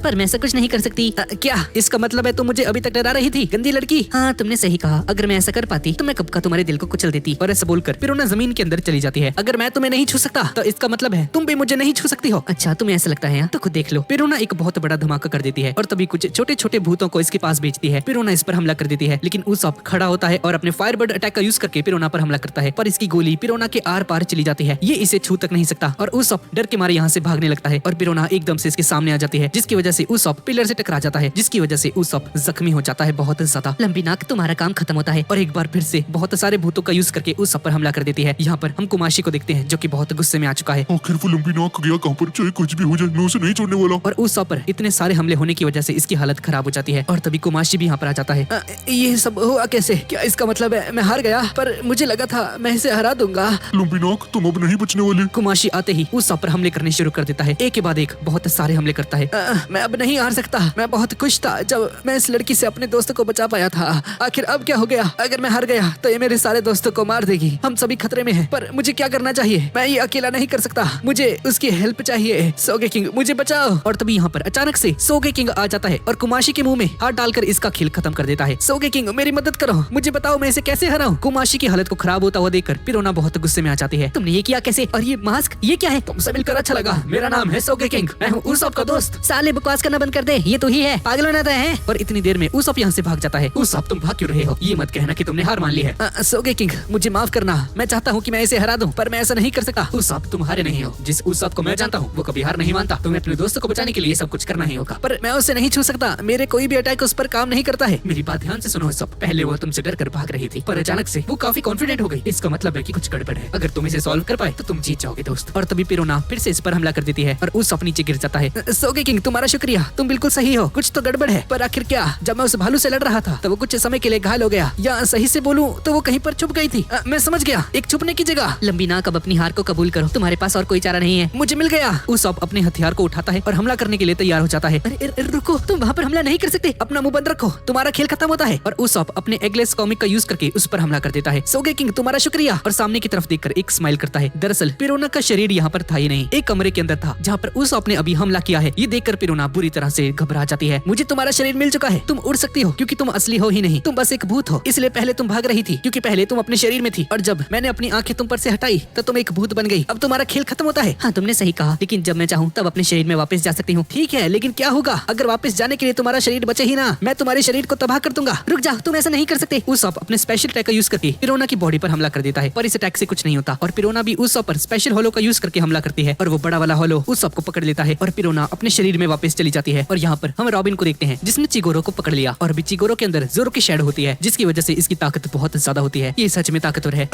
पर मैं ऐसा कुछ नहीं कर सकती। क्या इसका मतलब है तुम मुझे अभी तक डरा रही थी, गंदी लड़की? हाँ तुमने सही कहा। अगर मैं ऐसा कर पाती तो मैं कब का तुम्हारे दिल को कुचल देती। और ऐसा बोलकर पिरोना जमीन के अंदर चली जाती है। अगर मैं तुम्हें नहीं छू सकता तो इसका मतलब है तुम भी मुझे नहीं छू सकती हो। अच्छा तुम्हें ऐसा लगता है? तो खुद देख लो। पिरोना एक बहुत बड़ा धमाका कर देती है और तभी कुछ छोटे छोटे भूतों को इसके पास भेजती है। पिरोना इस पर हमला कर देती है लेकिन उसॉप खड़ा होता है और अपने फायरबर्ड अटैक का यूज करके पिरोना पर हमला करता है। पर इसकी गोली पिरोना के आर पार चली जाती है। ये इसे छू तक नहीं सकता और उसॉप डर के मारे यहाँ से भागने लगता है और पिरोना एकदम से इसके सामने आ जाती है, जिसकी वजह से उसॉप पिलर से टकरा जाता है, जिसकी वजह से उसॉप जख्मी हो जाता है बहुत ज्यादा। लंबी नाक, तुम्हारा काम खत्म होता है और एक बार फिर से बहुत सारे भूतों का यूज करके उसॉप पर हमला कर देती है। यहाँ पर हम कुमाशी को देखते हैं जो कि बहुत गुस्से में आ चुका है। आखिर वो लंबी नाक गया कहाँ पर? चाहे कुछ भी हो जाए, मैं उसे नहीं छोड़ने वाला। और उसॉप पर इतने सारे हमले होने की वजह से इसकी हालत खराब हो जाती है और तभी कुमाशी भी यहाँ पर आ जाता है। ये सब हुआ कैसे? क्या इसका मतलब है मैं हार गया? पर मुझे लगा था मैं इसे हरा दूंगा। लंबी नाक, तुम अब नहीं बचने वाले। कुमाशी आते ही उसॉप पर हमले करने शुरू कर देता है। एक के बाद एक बहुत सारे हमले करता है। मैं अब नहीं हार सकता। मैं बहुत खुश था जब मैं इस लड़की से अपने दोस्तों को बचा पाया था। आखिर अब क्या हो गया? अगर मैं हार गया तो ये मेरे सारे दोस्तों को मार देगी। हम सभी खतरे में हैं। पर मुझे क्या करना चाहिए? मैं ये अकेला नहीं कर सकता, मुझे उसकी हेल्प चाहिए। सोगे किंग मुझे बचाओ। और तभी यहाँ पर अचानक से सोगे किंग आ जाता है और कुमाशी के मुंह में हाथ डालकर इसका खेल खत्म कर देता है। सोगे किंग मेरी मदद करो, मुझे बताओ मैं इसे कैसे हराऊं? कुमाशी की हालत को खराब होता हुआ देखकर पिरोना बहुत गुस्से में आ जाती है। तुमने ये किया कैसे? और ये मास्क ये क्या है? तुमसे मिलकर अच्छा लगा। मेरा नाम है सोगे किंग, मैं हूँ उसॉप का दोस्त। साले बकवास करना बंद कर दे, ये तो ही है, पागल होना है। और इतनी देर में उसॉप यहाँ से भाग जाता है। उसॉप तुम भाग क्यों रहे हो? ये मत कहना कि तुमने हार मान ली है। सोगे किंग मुझे माफ करना, मैं चाहता हूँ कि मैं इसे हरा दूं, पर मैं ऐसा नहीं कर सकता। उसॉप तुम हारे नहीं हो। जिस उसॉप को मैं जानता हूँ वो कभी हार नहीं मानता। तुम्हें अपने दोस्तों को बचाने के लिए सब कुछ करना ही होगा। पर मैं उसे नहीं छू सकता, मेरे कोई भी अटैक उस पर काम नहीं करता है। मेरी बात ध्यान से सुनो उसॉप, पहले वो तुमसे डर कर भाग रही थी पर अचानक से वो काफी कॉन्फिडेंट हो गई। इसका मतलब है कि कुछ गड़बड़ है। अगर तुम इसे सॉल्व कर पाए तो तुम जीत जाओगे दोस्त। और तभी पिरोना फिर से इस पर हमला कर देती है और उसॉप नीचे गिर जाता है। सोगे किंग तुम्हारा शुक्रिया, तुम बिल्कुल सही हो, कुछ तो गड़बड़ है। पर आखिर क्या? जब मैं उस भालू से लड़ रहा था तो वो कुछ समय के लिए घायल हो गया, या सही से बोलूं तो वो कहीं पर छुप गई थी। मैं समझ गया, एक छुपने की जगह। लंबी नाक अब अपनी हार को कबूल करो, तुम्हारे पास और कोई चारा नहीं है। मुझे मिल गया। उसॉप अपने हथियार को उठाता है और हमला करने के लिए तैयार हो जाता है। अरे रुको, तुम वहाँ पर हमला नहीं कर सकते, अपना मुंह बंद रखो, तुम्हारा खेल खत्म होता है। और उसॉप अपने एगलेस कॉमिक का यूज करके उस पर हमला कर देता है। सोगे किंग तुम्हारा शुक्रिया, और सामने की तरफ देखकर एक स्माइल करता है। दरअसल पिरोना का शरीर यहाँ पर था ही नहीं, एक कमरे के अंदर था जहाँ पर उसॉप ने अभी हमला किया है। ये देखकर पिरोना बुरी तरह से घबरा जाती है। मुझे तुम्हारा शरीर मिल चुका है, तुम उड़ सकती हो क्योंकि तुम असली हो ही नहीं, तुम बस एक भूत हो। इसलिए पहले तुम भाग रही थी क्योंकि पहले तुम अपने शरीर में थी, और जब मैंने अपनी आंखें तुम पर से हटाई तो तुम एक भूत बन गई। अब तुम्हारा खेल खत्म होता है। हाँ तुमने सही कहा, लेकिन जब मैं चाहूँ तब अपने शरीर में वापस जा सकती हूँ। ठीक है, लेकिन क्या होगा अगर वापस जाने के लिए तुम्हारा शरीर बचे ही ना? मैं तुम्हारे शरीर को तबाह कर दूंगा। रुक जाओ, तुम ऐसा नहीं कर सकते। उसॉप अपने स्पेशल अटैक का यूज करके पिरोना की बॉडी पर हमला कर देता है, पर इस अटैक से कुछ नहीं होता और पिरोना भी उसॉप पर स्पेशल होलो का यूज करके हमला करती है और वो बड़ा वाला होलो उसॉप को पकड़ लेता है और पिरोना अपने शरीर में वापस चली जाती है। और यहाँ पर हम रॉबिन को देखते हैं जिसने चिगोरो को पकड़ लिया और अभी चिगोरो के अंदर जोरो की शैडो होती है, जिसकी वजह से इसकी ताकत बहुत ज्यादा होती है। ये सच में ताकतवर है।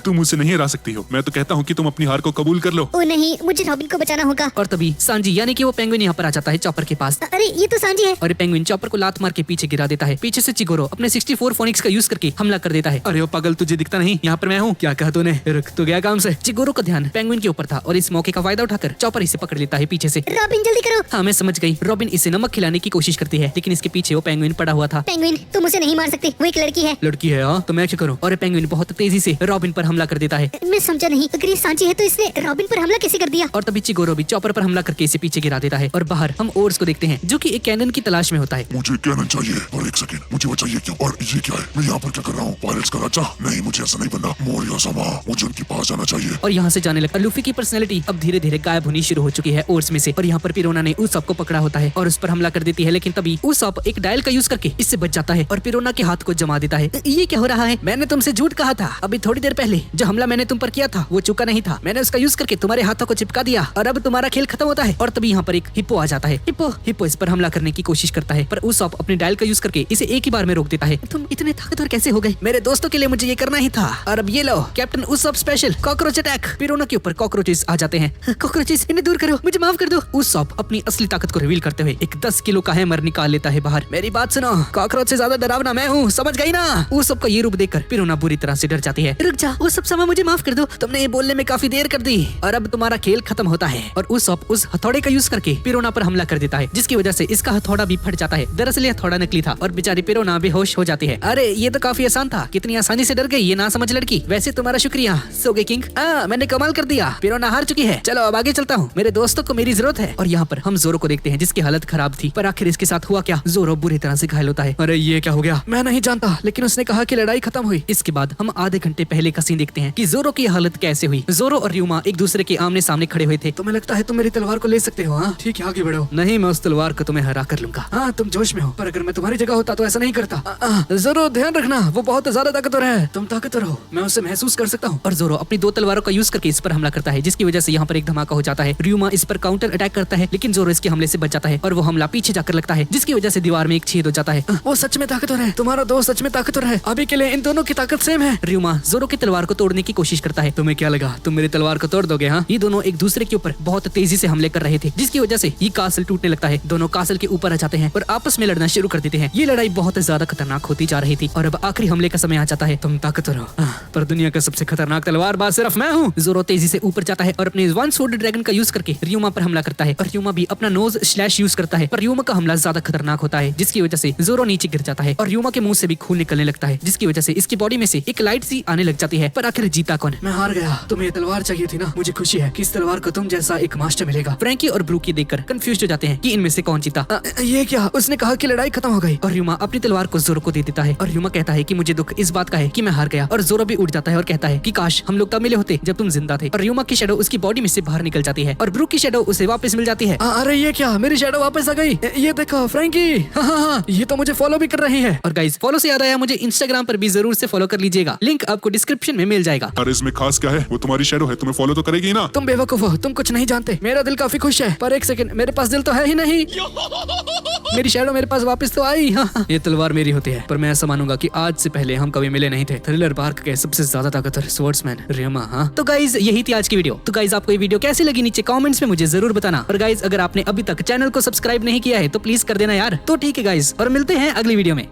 तुम उसे नहीं हरा सकती हो। मैं तो कहता हूँ कि तुम अपनी हार को कबूल कर लो। ओ नहीं, मुझे रॉबिन को बचाना होगा। और तभी सांजी यानी कि वो पेंगुइन यहाँ पर आ जाता है चॉपर के पास। अरे ये तो सांजी है। और पेंगुइन चॉपर को लात मार के पीछे गिरा देता है। पीछे से चिगोरो अपने 64 फोनिक्स का यूज करके हमला कर देता है। अरे वो पागल, तुझे दिखता नहीं यहाँ पर मैं हूँ? क्या कहा तूने? रुक, तो गया काम से। चिगोरो का ध्यान पेंगुइन के ऊपर था और इस मौके का फायदा उठाकर चॉपर इसे पकड़ लेता है पीछे से। रॉबिन जल्दी करो। हाँ मैं समझ गई। रॉबिन इसे नमक खिलाने की कोशिश करती है लेकिन इसके पीछे वो पेंगुइन पड़ा हुआ था। पेंगुइन तुम उसे नहीं मार सकते, वो एक लड़की है। लड़की है? हाँ तो मैं क्या करूँ? और पेंगुइन बहुत तेजी से रॉबिन पर हमला कर देता है। मैं समझा नहीं, अगर ये सांची है तो इसने रॉबिन पर हमला कैसे कर दिया? और तभी चिगोरो भी चॉपर पर हमला करके इसे पीछे गिरा देता है। और बाहर हम ओर्स को देखते हैं जो कि एक कैनन की तलाश में होता है। मुझे कैनन चाहिए, और एक सेकंड, मुझे वो चाहिए क्यों? और ये क्या है? मैं यहाँ पर क्या कर रहा हूँ? पायरेट्स का राजा? नहीं, मुझे ऐसा नहीं बनना। मोरिया रियुमा, मुझे उनके पास जाना चाहिए। और यहाँ से जाने लगा। लूफी की पर्सनैलिटी अब धीरे धीरे गायब होनी शुरू हो चुकी है ओर्स में से। और यहाँ पर पिरोना ने उस को पकड़ा होता है और उस पर हमला कर देती है, लेकिन तभी उसॉप एक डायल का यूज करके इससे बच जाता है और पिरोना के हाथ को जमा देता है। ये क्या हो रहा है? मैंने तुमसे झूठ कहा था। अभी थोड़ी देर पहले जो हमला मैंने तुम पर किया था वो चूका नहीं था। मैंने उसका यूज करके तुम्हारे हाथों को चिपका दिया और अब तुम्हारा खेल खत्म होता है। और तभी यहाँ पर एक हिप्पो आ जाता है। हिप्पो इस पर हमला करने की कोशिश करता है, पर उसॉप अपने डायल का यूज करके इसे एक ही बार में रोक देता है। तुम इतने ताकतवर कैसे हो गए? मेरे दोस्तों के लिए मुझे ये करना ही था। और अब ये लो captain Usopp special cockroach attack. Perona के ऊपर कॉकरोचेस आ जाते हैं। कॉकरोचेस, इन्हें दूर करो, मुझे माफ कर दो। उसॉप अपनी असली ताकत को रिवील करते हुए एक 10 किलो का हैमर निकाल लेता है बाहर। मेरी बात सुनो, कॉकरोच से ज्यादा डरावना मैं हूँ, समझ गई ना? उसॉप का ये रूप देखकर पिरोना बुरी तरह से डर जाती है। रुक जा, वो सब समय मुझे माफ कर दो। तुमने ये बोलने में काफी देर कर दी और अब तुम्हारा खेल खत्म होता है। और उसॉप उस हथौड़े का यूज करके पिरोना पर हमला कर देता है, जिसकी वजह से इसका हथौड़ा भी फट जाता है। दरअसल ये हथौड़ा नकली था और बेचारी पिरोना बेहोश हो जाती है। अरे ये तो काफी आसान था, कितनी आसानी से डर गई ये ना समझ लड़की। वैसे तुम्हारा शुक्रिया सोगे किंग, मैंने कमाल कर दिया। पिरोना हार चुकी है, चलो अब आगे चलता हूँ, मेरे दोस्तों को मेरी जरूरत है। और यहाँ पर हम जोरो को देखते हैं जिसकी हालत खराब थी, पर आखिर इसके साथ हुआ क्या? जोरो बुरी तरह से घायल होता है। अरे ये क्या हो गया? मैं नहीं जानता, लेकिन उसने कहा कि लड़ाई खत्म हुई। इसके बाद हम आधे घंटे पहले का सीन देखते हैं कि जोरो की हालत कैसे हुई। जोरो और रियुमा एक दूसरे के आमने सामने खड़े हुए थे। तुम्हें लगता है तुम मेरी तलवार को ले सकते हो? हाँ ठीक है, आगे बढ़ो। नहीं, मैं उस तलवार को तुम्हें हरा कर लूंगा। हाँ तुम जोश में हो, पर अगर मैं तुम्हारी जगह होता तो ऐसा नहीं करता। जोरो ध्यान रखना, वो बहुत ज्यादा ताकतवर है। तुम ताकतवर हो, मैं उसे महसूस कर सकता हूँ। और जोरो अपनी 2 तलवारों का यूज करके इस पर हमला करता है, जिसकी वजह से यहाँ पर एक धमाका हो जाता है। रियुमा इस पर काउंटर अटैक करता है, लेकिन जोरो इसके हमले से बच जाता है और वो हमला पीछे जाकर लगता है, जिसकी वजह से दीवार में एक छेद हो जाता है। वो सच में ताकतवर है, तुम्हारा दोस्त सच में ताकतवर है। अभी के लिए इन दोनों की ताकत सेम है। रियुमा जोरो की तलवार को तोड़ने की कोशिश करता है। तुम्हें क्या लगा तुम मेरी तलवार को तोड़ दोगे? हाँ, ये दोनों एक दूसरे के ऊपर बहुत तेजी से हमले कर रहे थे, जिसकी वजह से ये कासल टूटने लगता है। दोनों कासल के ऊपर आ जाते हैं और आपस में लड़ना शुरू कर देते हैं। ये लड़ाई बहुत ज्यादा खतरनाक होती जा रही थी और अब आखिरी हमले का समय आ जाता है। तुम ताकतवर हो, पर दुनिया का सबसे खतरनाक तलवारबाज सिर्फ मैं हूँ। जोरो तेजी से ऊपर जाता है और अपने वन स्वॉर्ड ड्रैगन का यूज करके रियुमा पर हमला करता है और रियुमा भी अपना नोज स्लैश यूज करता है, पर रियुमा का हमला ज्यादा खतरनाक होता है, जिसकी वजह से जोरो नीचे गिर जाता है और रियुमा के मुंह से भी खून निकलने लगता है, जिसकी वजह से इसकी बॉडी में से एक लाइट सी आने लग जाती है। पर आखिर जीता कौन? मैं हार गया। तुम्हें ये तलवार चाहिए थी ना? मुझे खुशी है कि इस तलवार को तुम जैसा एक मास्टर मिलेगा। फ्रैंकी और ब्रूकी देखकर कंफ्यूज हो जाते हैं कि इनमें से कौन जीता। ये क्या? उसने कहा कि लड़ाई खत्म हो गई। और रियुमा अपनी तलवार को जोरो को दे देता है और रियुमा कहता है कि मुझे दुख इस बात का है कि मैं हार गया। और जोरो भी उठ जाता है और कहता है कि काश हम लोग तब मिले होते जब तुम जिंदा थे। और रियुमा की शैडो उसकी बॉडी में से बाहर निकल जाती है और ब्रूक की शैडो उसे वापस मिल जाती है। अरे ये क्या? मेरी शैडो वापस आ गई। ये देखो फ्रैंकी, हाँ, ये तो मुझे फॉलो भी कर रही है। और गाइस फॉलो से याद आया, मुझे इंस्टाग्राम पर भी जरूर से फॉलो कर लीजिएगा, लिंक आपको डिस्क्रिप्शन में मिल जाएगा। अरे इसमें खास क्या है? वो तुम्हारी शैडो है, तुम्हें फॉलो तो करेगी ना। तुम बेवकूफ हो, तुम कुछ नहीं जानते। मेरा दिल काफी खुश है, पर एक सेकंड, मेरे पास दिल तो है ही नहीं। मेरी शैडो मेरे पास वापस तो आई। हाँ, ये तलवार मेरी होती है, पर मैं ऐसा मानूंगा कि आज से पहले हम कभी मिले नहीं थे। थ्रिलर पार्क के सबसे ज्यादा ताकतवर स्वॉर्ड्समैन रियुमा। हाँ तो गाइज यही थी आज की वीडियो। तो गाइज आपको ये वीडियो कैसी लगी नीचे कमेंट्स में मुझे जरूर बताना। और गाइज अगर आपने अभी तक चैनल को सब्सक्राइब नहीं किया है तो प्लीज कर देना यार। तो ठीक है गाइज, और मिलते हैं अगली वीडियो में।